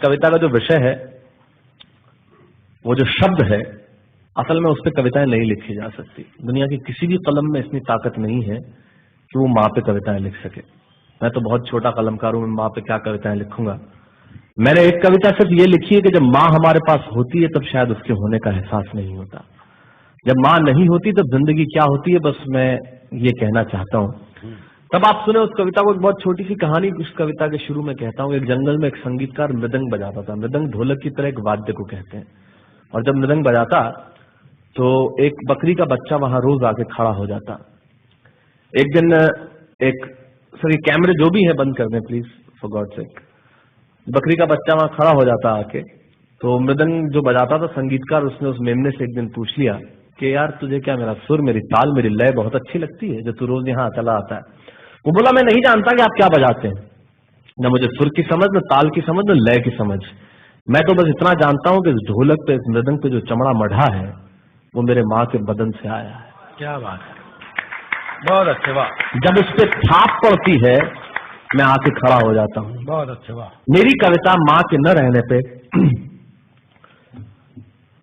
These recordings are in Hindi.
कविता का जो विषय है, वो जो शब्द है, असल में उस पर कविताएं नहीं लिखी जा सकती। दुनिया की किसी भी कलम में इतनी ताकत नहीं है कि वो माँ पे कविताएं लिख सके। मैं तो बहुत छोटा कलमकार हूं, मैं माँ पे क्या कविताएं लिखूंगा। मैंने एक कविता सिर्फ ये लिखी है कि जब माँ हमारे पास होती है तब शायद उसके होने का एहसास नहीं होता। जब माँ नहीं होती तब जिंदगी क्या होती है, बस मैं ये कहना चाहता हूँ। तब आप सुने उस कविता को। एक बहुत छोटी सी कहानी उस कविता के शुरू में कहता हूँ। एक जंगल में एक संगीतकार मृदंग बजाता था। मृदंग ढोलक की तरह एक वाद्य को कहते हैं। और जब मृदंग बजाता तो एक बकरी का बच्चा वहां रोज आके खड़ा हो जाता। एक दिन सर ये कैमरे जो भी है बंद कर दें प्लीज, फॉर गॉड सेक। बकरी का बच्चा वहां खड़ा हो जाता आके। तो मृदंग जो बजाता था संगीतकार, उसने उस मेमने से एक दिन पूछ लिया कि यार तुझे क्या मेरा सुर, मेरी ताल, मेरी लय बहुत अच्छी लगती है जो तू रोज यहाँ चला आता है। वो बोला मैं नहीं जानता कि आप क्या बजाते हैं, न मुझे सुर की समझ, न ताल की समझ, न लय की समझ। मैं तो बस इतना जानता हूं कि इस ढोलक पे, इस मृदंग पे जो चमड़ा मढ़ा है वो मेरे माँ के बदन से आया है। क्या बात है, बहुत अच्छे, वाह। जब उस पे छाप पड़ती है मैं आके खड़ा हो जाता हूँ। बहुत अच्छे, वाह। मेरी कविता माँ के न रहने पे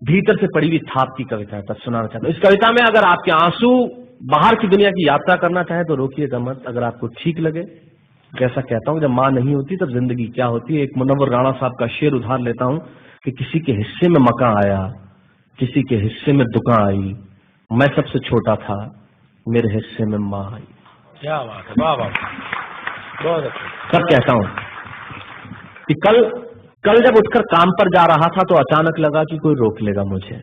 भीतर से पड़ी हुई छाप की कविता है, तब सुनाना चाहता हूँ। इस कविता में अगर आपके आंसू बाहर की दुनिया की यात्रा करना चाहे तो रोकिएगा मत। अगर आपको ठीक लगे, जैसा कहता हूँ जब माँ नहीं होती तब जिंदगी क्या होती है। एक मुनव्वर राणा साहब का शेर उधार लेता हूँ कि किसी के हिस्से में मकान आया, किसी के हिस्से में दुकान आई, मैं सबसे छोटा था, मेरे हिस्से में माँ आई। क्या बात है, वाह वाह, बहुत अच्छा। तब कहता हूँ कि कल जब उठकर काम पर जा रहा था तो अचानक लगा कि कोई रोक लेगा मुझे।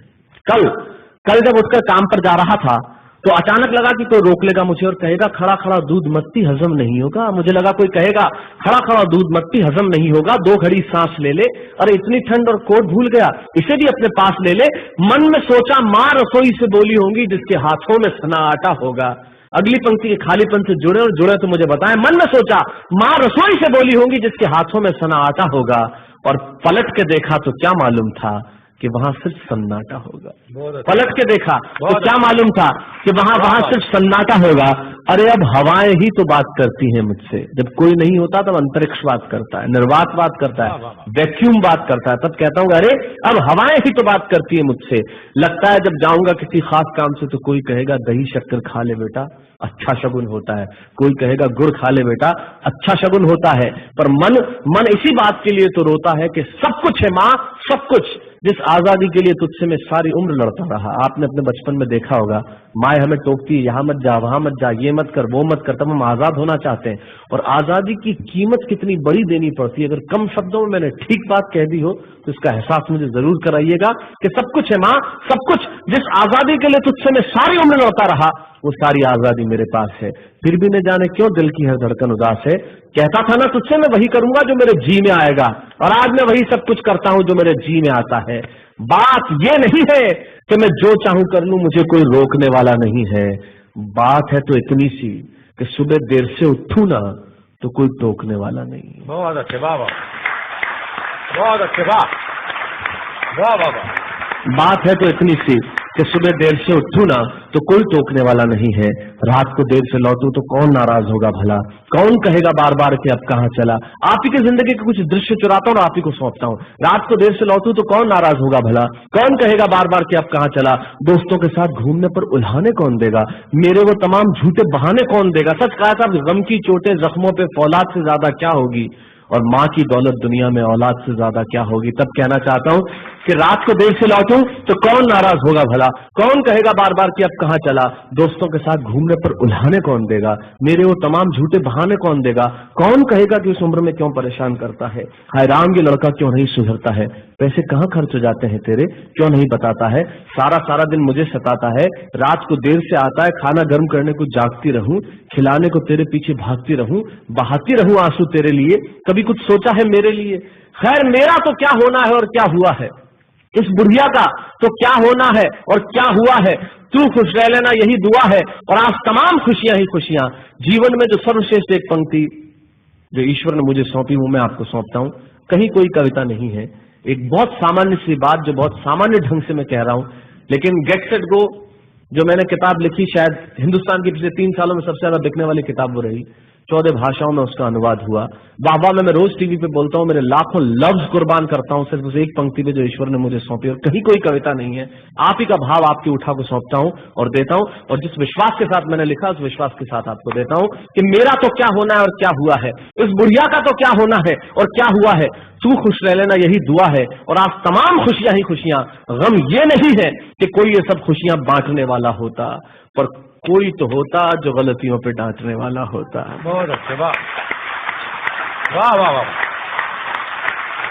कल जब उठकर काम पर जा रहा था तो अचानक लगा कि कोई रोक लेगा मुझे और कहेगा खड़ा खड़ा दूध मत पी, हजम नहीं होगा। मुझे लगा कोई कहेगा खड़ा खड़ा दूध मत पी, हजम नहीं होगा, 2 घड़ी सांस ले ले, अरे इतनी ठंड और कोट भूल गया, इसे भी अपने पास ले ले। मन में सोचा माँ रसोई से बोली होंगी जिसके हाथों में सना आटा होगा। अगली पंक्ति के खालीपन से जुड़े और जुड़े तो मुझे बताएं। मन में सोचा माँ रसोई से बोली होंगी जिसके हाथों में सना आटा होगा, और पलट के देखा तो क्या मालूम था कि वहां सिर्फ सन्नाटा होगा। पलट के देखा तो क्या मालूम था कि वहां सिर्फ सन्नाटा होगा। अरे अब हवाएं ही तो बात करती हैं मुझसे। जब कोई नहीं होता तब अंतरिक्ष बात करता है, निर्वात बात करता है, वैक्यूम बात करता है। तब कहता हूँ अरे अब हवाएं ही तो बात करती है मुझसे। लगता है जब जाऊंगा किसी खास काम से तो कोई कहेगा दही शक्कर खा ले बेटा, अच्छा शगुन होता है। कोई कहेगा गुड़ खा ले बेटा, अच्छा शगुन होता है। पर मन इसी बात के लिए तो रोता है कि सब कुछ है माँ, सब कुछ, जिस आजादी के लिए तुझसे मैं सारी उम्र लड़ता रहा। आपने अपने बचपन में देखा होगा माए हमें टोकती है, यहाँ मत जा, वहां मत जा, ये मत कर, वो मत कर। तब हम आजाद होना चाहते हैं और आजादी की कीमत कितनी बड़ी देनी पड़ती है। अगर कम शब्दों में मैंने ठीक बात कह दी हो तो इसका एहसास मुझे जरूर कराइएगा कि सब कुछ है माँ, सब कुछ, जिस आजादी के लिए तुझसे मैं सारी उम्र लड़ता रहा वो सारी आजादी मेरे पास है। फिर भी न जाने क्यों दिल की हर धड़कन उदास है। कहता था ना तुझसे मैं वही करूंगा जो मेरे जी में आएगा, और आज मैं वही सब कुछ करता हूं जो मेरे जी में आता है। बात ये नहीं है कि मैं जो चाहूं कर लूं, मुझे कोई रोकने वाला नहीं है। बात है तो इतनी सी कि सुबह देर से उठूं ना तो कोई टोकने वाला नहीं है। बहुत अच्छे, वाह वाह, बहुत अच्छे, वाह वाह वाह वाह। बात है तो इतनी सी कि सुबह देर से उठूं ना तो कोई टोकने वाला नहीं है। रात को देर से लौटूं तो कौन नाराज होगा भला, कौन कहेगा बार बार कि अब कहाँ चला। आप ही की जिंदगी के कुछ दृश्य चुराता हूँ और आप ही को सौंपता हूँ। रात को देर से लौटूं तो कौन नाराज होगा भला, कौन कहेगा बार बार कि अब कहाँ चला। दोस्तों के साथ घूमने पर उल्हाने कौन देगा, मेरे वो तमाम झूठे बहाने कौन देगा। सच कहा था, गम की चोटें जख्मों पे फौलाद से ज्यादा क्या होगी, और माँ की दौलत दुनिया में औलाद से ज्यादा क्या होगी। तब कहना चाहता हूँ कि रात को देर से लौटूं तो कौन नाराज होगा भला, कौन कहेगा बार बार कि अब कहाँ चला। दोस्तों के साथ घूमने पर उल्हाने कौन देगा, मेरे वो तमाम झूठे बहाने कौन देगा। कौन कहेगा कि इस उम्र में क्यों परेशान करता है। हाय राम ये लड़का क्यों नहीं सुधरता है, पैसे कहाँ खर्च हो जाते हैं तेरे, क्यों नहीं बताता है। सारा दिन मुझे सताता है, रात को देर से आता है, खाना गर्म करने को जागती रहूं, खिलाने को तेरे पीछे भागती रहूं, बहाती रहूं आंसू तेरे लिए, कभी कुछ सोचा है मेरे लिए। खैर मेरा तो क्या होना है और क्या हुआ है, इस बुढ़िया का तो क्या होना है और क्या हुआ है। तू खुश रह लेना यही दुआ है, और आज तमाम खुशियां ही खुशियां। जीवन में जो सर्वश्रेष्ठ एक पंक्ति जो ईश्वर ने मुझे सौंपी वो मैं आपको सौंपता हूं। कहीं कोई कविता नहीं है, एक बहुत सामान्य सी बात जो बहुत सामान्य ढंग से मैं कह रहा हूं, लेकिन गेट सेट गो जो मैंने किताब लिखी, शायद हिंदुस्तान की पिछले 3 सालों में सबसे ज्यादा बिकने वाली किताब वो रही। 14 भाषाओं में उसका अनुवाद हुआ। वाह में मैं रोज टीवी पे बोलता हूँ, मेरे लाखों लफ्ज कुर्बान करता हूँ सिर्फ उस एक पंक्ति पे जो ईश्वर ने मुझे सौंपी, और कहीं कोई कविता नहीं है, आप ही का भाव आपकी उठा को सौंपता हूँ और देता हूँ, और जिस विश्वास के साथ मैंने लिखा उस विश्वास के साथ आपको देता हूँ कि मेरा तो क्या होना है और क्या हुआ है, इस बुढ़िया का तो क्या होना है और क्या हुआ है, तू खुश रह लेना यही दुआ है। और आज तमाम खुशियां ही खुशियां, गम ये नहीं है कि कोई ये सब खुशियां बांटने वाला होता, पर कोई तो होता जो गलतियों पे डांटने वाला होता। बहुत अच्छे, वाह वाह वाह वाह,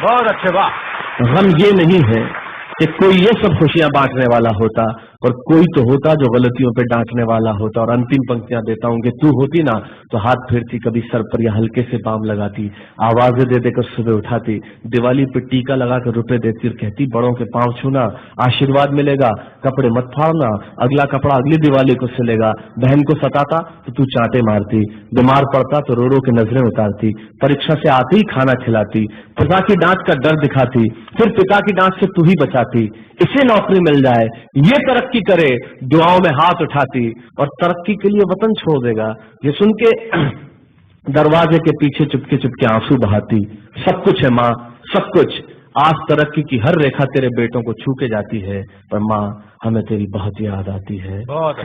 बहुत अच्छे, वाह। गम ये नहीं है कि कोई ये सब खुशियां बांटने वाला होता, और कोई तो होता जो गलतियों पे डांटने वाला होता। और अंतिम पंक्तियां देता हूं कि तू होती ना तो हाथ फेरती कभी सर पर या हल्के से बाम लगाती, आवाजें दे देकर सुबह उठाती, दिवाली पे टीका लगाकर रुपए देती और कहती बड़ों के पांव छूना आशीर्वाद मिलेगा, कपड़े मत फाड़ना अगला कपड़ा अगली दिवाली को सिलेगा। बहन को सताता तो तू चांटे मारती, बीमार पड़ता तो रो रो के नजरें उतारती, परीक्षा से आते ही खाना खिलाती, पिता की डांट का डर दिखाती, फिर पिता की डांट से तू ही बचाती, इसे नौकरी मिल जाए, ये तरक्की करे, दुआओं में हाथ उठाती, और तरक्की के लिए वतन छोड़ देगा, ये सुन के दरवाजे के पीछे चुपके चुपके आंसू बहाती। सब कुछ है माँ, सब कुछ, आज तरक्की की हर रेखा तेरे बेटों को छू के जाती है, पर माँ हमें तेरी बहुत याद आती है। बहुत